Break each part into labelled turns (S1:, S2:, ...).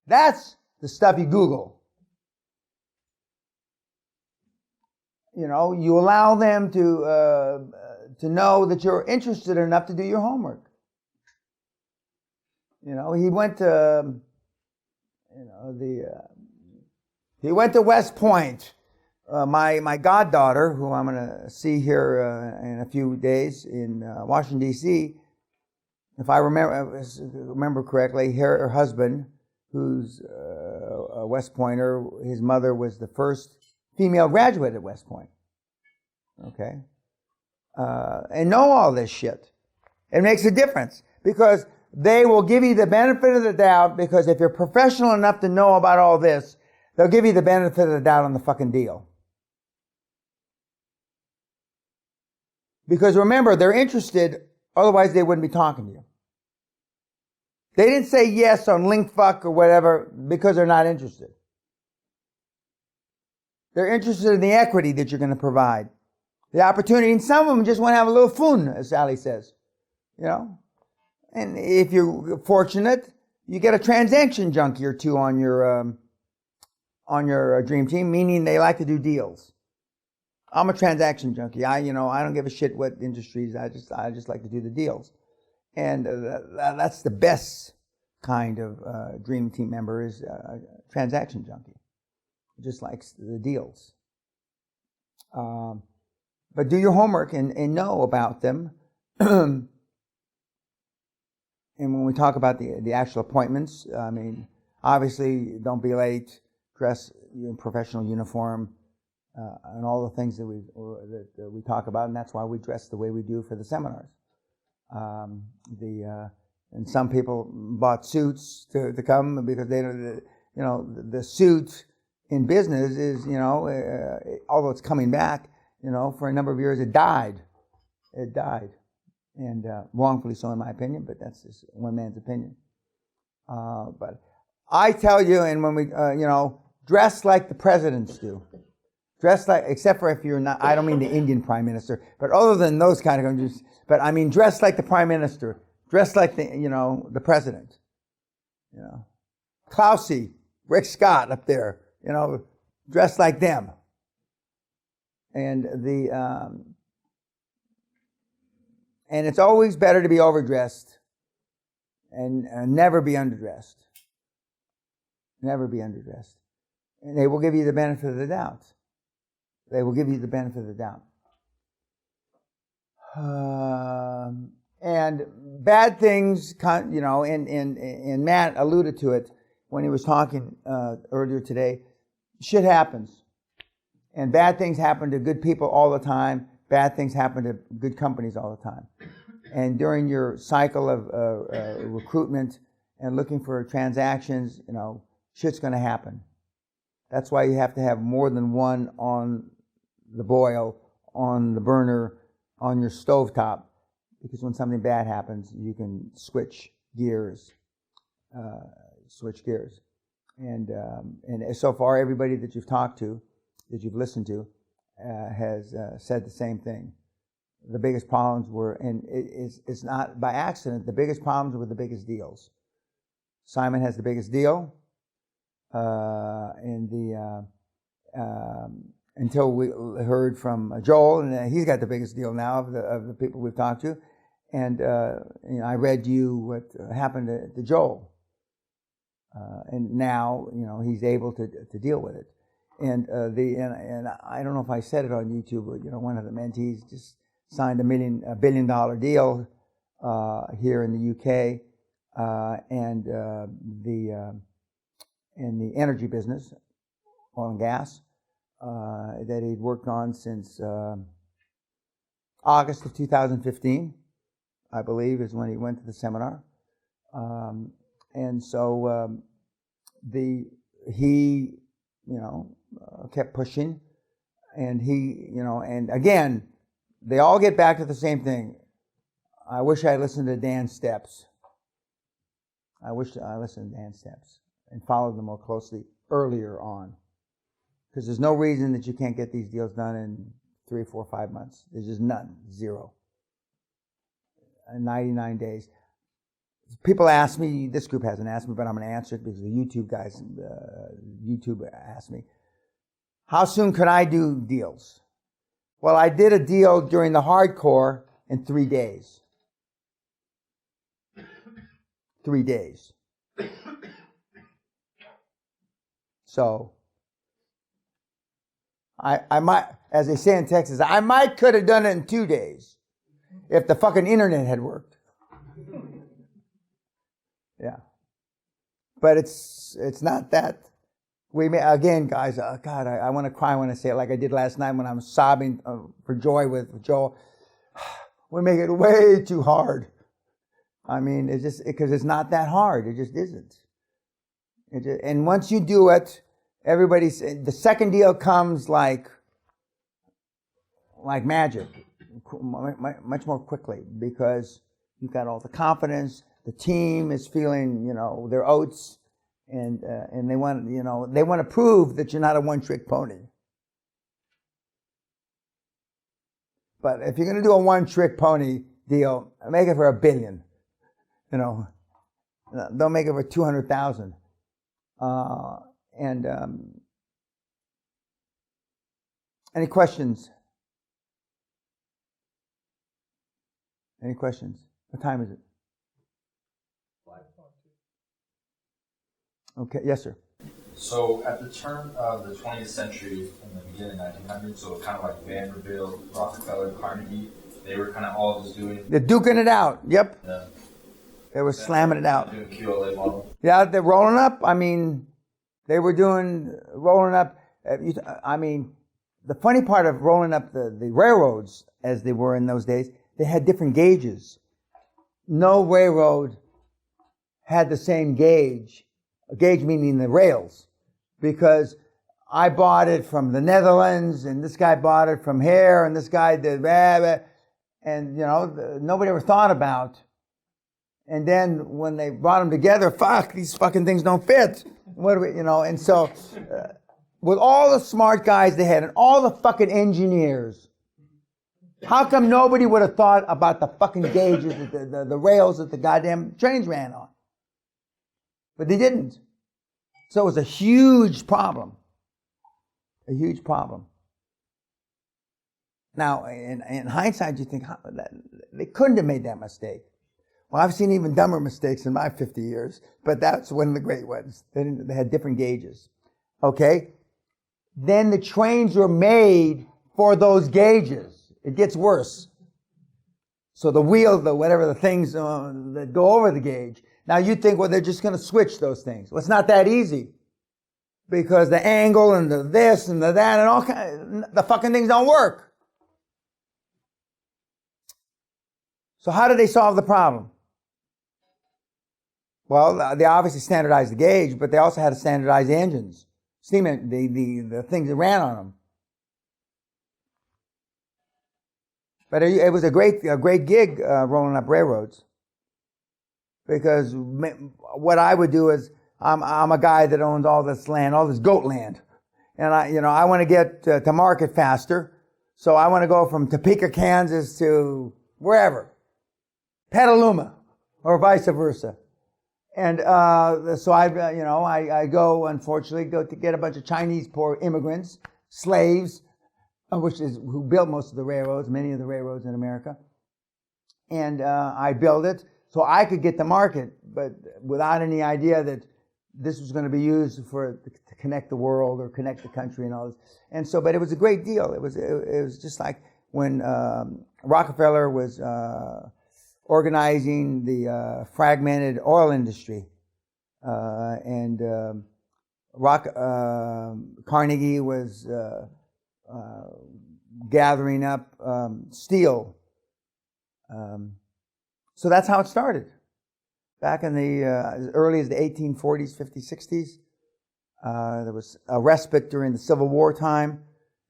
S1: That's the stuff you Google. You know, you allow them to know that you're interested enough to do your homework. You know, he went to, he went to West Point. My goddaughter, who I'm going to see here in a few days in Washington, D.C., if I remember correctly, her husband, who's a West Pointer, his mother was the first female graduate at West Point. Okay? And know all this shit. It makes a difference because they will give you the benefit of the doubt, because if you're professional enough to know about all this, they'll give you the benefit of the doubt on the fucking deal. Because remember, they're interested, otherwise they wouldn't be talking to you. They didn't say yes on LinkFuck or whatever because they're not interested. They're interested in the equity that you're going to provide, the opportunity, and some of them just want to have a little fun, as Sally says. You know? And if you're fortunate, you get a transaction junkie or two on your dream team, meaning they like to do deals. I'm a transaction junkie. I don't give a shit what industries. I just like to do the deals, and that's the best kind of dream team member is a transaction junkie, just likes the deals. But do your homework and know about them. And when we talk about the actual appointments, I mean, obviously, don't be late. Dress in professional uniform. And all the things that we talk about, and that's why we dress the way we do for the seminars. And some people bought suits to come because they don't, the suit in business is, although it's coming back, for a number of years it died. It died, and wrongfully so in my opinion, but that's just one man's opinion. But I tell you, and when we, dress like the presidents do. Dress like, except for if you're not, I don't mean the Indian prime minister, but other than those kind of countries, but I mean dress like the prime minister, dress like the president. Klausy, Rick Scott up there, dress like them. And and it's always better to be overdressed and never be underdressed. Never be underdressed. And they will give you the benefit of the doubt. They will give you the benefit of the doubt. And bad things, and Matt alluded to it when he was talking earlier today. Shit happens. And bad things happen to good people all the time. Bad things happen to good companies all the time. And during your cycle of recruitment and looking for transactions, shit's going to happen. That's why you have to have more than one on the boil, on the burner, on your stovetop, because when something bad happens, you can switch gears. And so far, everybody that you've talked to, that you've listened to, has said the same thing. The biggest problems were, and it's not by accident, the biggest problems were the biggest deals. Simon has the biggest deal. Until we heard from Joel, and he's got the biggest deal now of the people we've talked to. And I read you what happened to Joel, and now he's able to deal with it. And I don't know if I said it on YouTube, but one of the mentees just signed $1 billion deal here in the UK, and in the energy business, oil and gas, that he'd worked on since August of 2015, I believe, is when he went to the seminar. And so he kept pushing, and and again, they all get back to the same thing. I wish I listened to Dan's steps. I wish I listened to Dan's steps and followed them more closely earlier on. Because there's no reason that you can't get these deals done in 3, 4, 5 months. There's just none. Zero. 99 days. people ask me, this group hasn't asked me, but I'm going to answer it because the YouTube guys, YouTube asked me, how soon could I do deals? Well, I did a deal during the hardcore in 3 days. 3 days. So, I might, as they say in Texas, I might could have done it in 2 days if the fucking internet had worked. Yeah. But it's not that. We may, again, guys, God, I want to cry when I say it like I did last night when I was sobbing for joy with Joel. We make it way too hard. I mean, it's just because it's not that hard. It just isn't. And once you do it, the second deal comes like magic, much more quickly because you've got all the confidence. The team is feeling, their oats, and they want, they want to prove that you're not a one-trick pony. But if you're going to do a one-trick pony deal, make it for $1 billion. Don't make it for 200,000. Any questions? Any questions? What time is it? Okay, yes, sir.
S2: So at the turn of the 20th century, in the beginning of 1900s, so kind of like Vanderbilt, Rockefeller, Carnegie, they were kind of all just doing...
S1: They're duking it out, yep.
S2: Yeah.
S1: They were slamming it out.
S2: Doing QLA model.
S1: Yeah, they're rolling up. I mean, they were rolling up. I mean, the funny part of rolling up the railroads, as they were in those days, they had different gauges. No railroad had the same gauge. A gauge meaning the rails, because I bought it from the Netherlands, and this guy bought it from here, and this guy did that, and nobody ever thought about. And then when they brought them together, these fucking things don't fit. What do we, and so with all the smart guys they had and all the fucking engineers, how come nobody would have thought about the fucking gauges, the rails that the goddamn trains ran on? But they didn't. So it was a huge problem. A huge problem. Now, in hindsight, you think, they couldn't have made that mistake. Well, I've seen even dumber mistakes in my 50 years, but that's one of the great ones. They had different gauges. Okay? Then the trains were made for those gauges. It gets worse. So the wheel, whatever the things that go over the gauge. Now you think, well, they're just going to switch those things. Well, it's not that easy. Because the angle and the this and the that and all kinds, the fucking things don't work. So how did they solve the problem? Well, they obviously standardized the gauge, but they also had to standardize the engines. Steam, the things that ran on them. But it was a great gig rolling up railroads. Because what I would do is, I'm a guy that owns all this land, all this goat land. And I want to get to market faster. So I want to go from Topeka, Kansas to wherever. Petaluma, or vice versa. And so I go, unfortunately, to get a bunch of Chinese poor immigrants, slaves, who built most of the railroads, many of the railroads in America. And I build it so I could get to market, but without any idea that this was going to be used to connect the world or connect the country and all this. And so, but it was a great deal. It was just like when Rockefeller was organizing the fragmented oil industry, and Carnegie was gathering up steel. So that's how it started. Back in the as early as the 1840s, 50s, 60s. There was a respite during the Civil War time,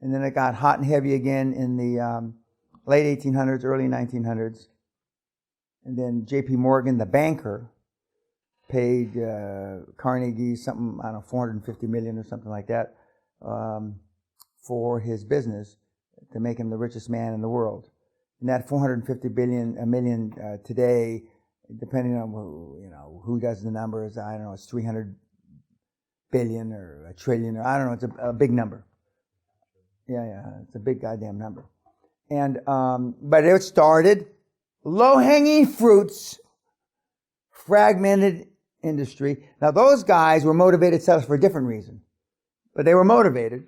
S1: and then it got hot and heavy again in the late 1800s, early 1900s. And then J.P. Morgan, the banker, paid Carnegie something, I don't know, $450 million or something like that, for his business to make him the richest man in the world. And that $450 million today depending on who does the numbers. I don't know, it's 300 billion or a trillion, or I don't know, it's a big number. Yeah, it's a big goddamn number. And but it started low-hanging fruits, fragmented industry. Now those guys were motivated sellers for a different reason, but they were motivated.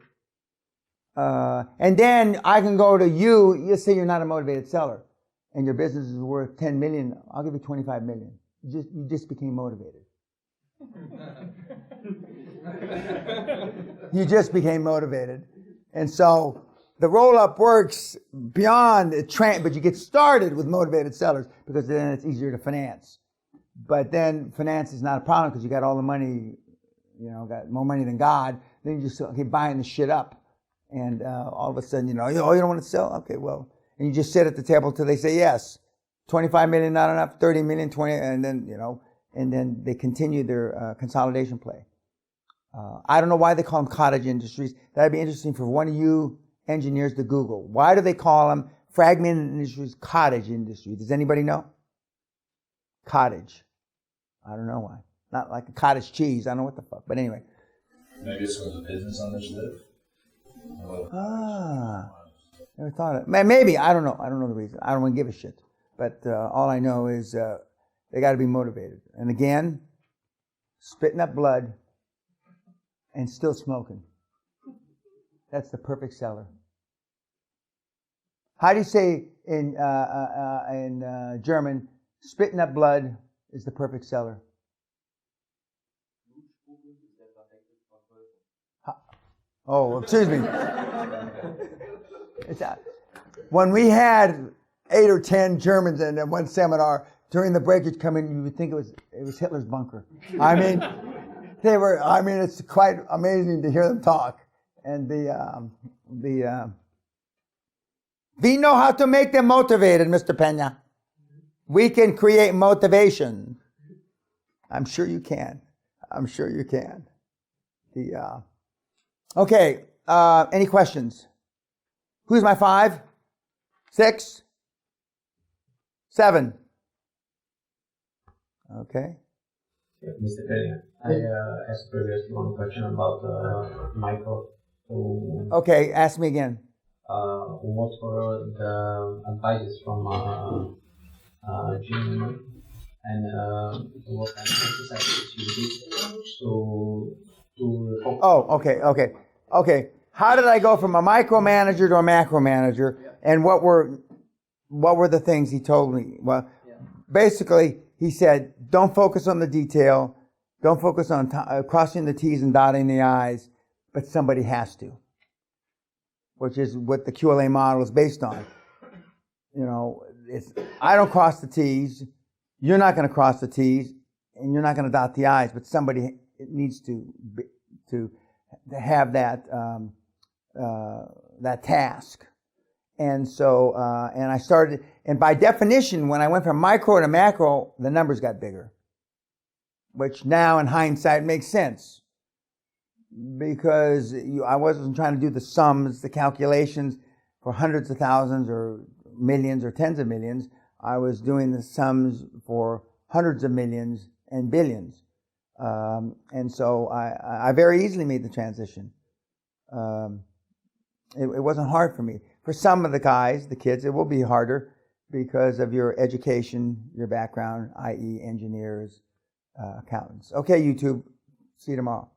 S1: And then I can go to you. You say you're not a motivated seller, and your business is worth 10 million. I'll give you 25 million. You just became motivated. You just became motivated, and so the roll-up works beyond the trend. But you get started with motivated sellers because then it's easier to finance. But then finance is not a problem because you got all the money. Got more money than God. Then you just keep buying the shit up. And all of a sudden, you don't want to sell? Okay, well, and you just sit at the table till they say yes. 25 million, not enough, 30 million, 20, and then they continue their consolidation play. I don't know why they call them cottage industries. That'd be interesting for one of you engineers to Google. Why do they call them fragmented industries, cottage industry? Does anybody know? Cottage. I don't know why. Not like a cottage cheese. I don't know what the fuck. But anyway.
S2: Maybe it's because the business initiative.
S1: Never thought of it. Maybe. I don't know. I don't know the reason. I don't want to give a shit. But all I know is they got to be motivated. And again, spitting up blood and still smoking. That's the perfect seller. How do you say in German, spitting up blood is the perfect seller? Oh, excuse me. When we had 8 or 10 Germans in one seminar, during the break you'd come in, you would think it was Hitler's bunker. I mean, it's quite amazing to hear them talk. And we know how to make them motivated, Mr. Pena. We can create motivation. I'm sure you can. Okay, any questions? Who's my 5? 6? 7? Okay.
S3: Yeah, Mr. Pena, I asked previously one question about micro. So,
S1: okay, ask me again.
S3: what were the advices from Jim, and what kind of exercises you did to
S1: Oh, okay. How did I go from a micromanager to a macromanager? Yeah. And what were the things he told me? Well, basically, he said, don't focus on the detail. Don't focus on crossing the T's and dotting the I's, but somebody has to, which is what the QLA model is based on. I don't cross the T's. You're not going to cross the T's, and you're not going to dot the I's, but somebody needs to have that task. And so, and I started, and by definition, when I went from micro to macro, the numbers got bigger, which now in hindsight makes sense, because I wasn't trying to do the sums, the calculations for hundreds of thousands or millions or tens of millions. I was doing the sums for hundreds of millions and billions. And so I very easily made the transition. It wasn't hard for me. For some of the guys, the kids, it will be harder because of your education, your background, i.e. engineers, accountants. Okay, YouTube. See you tomorrow.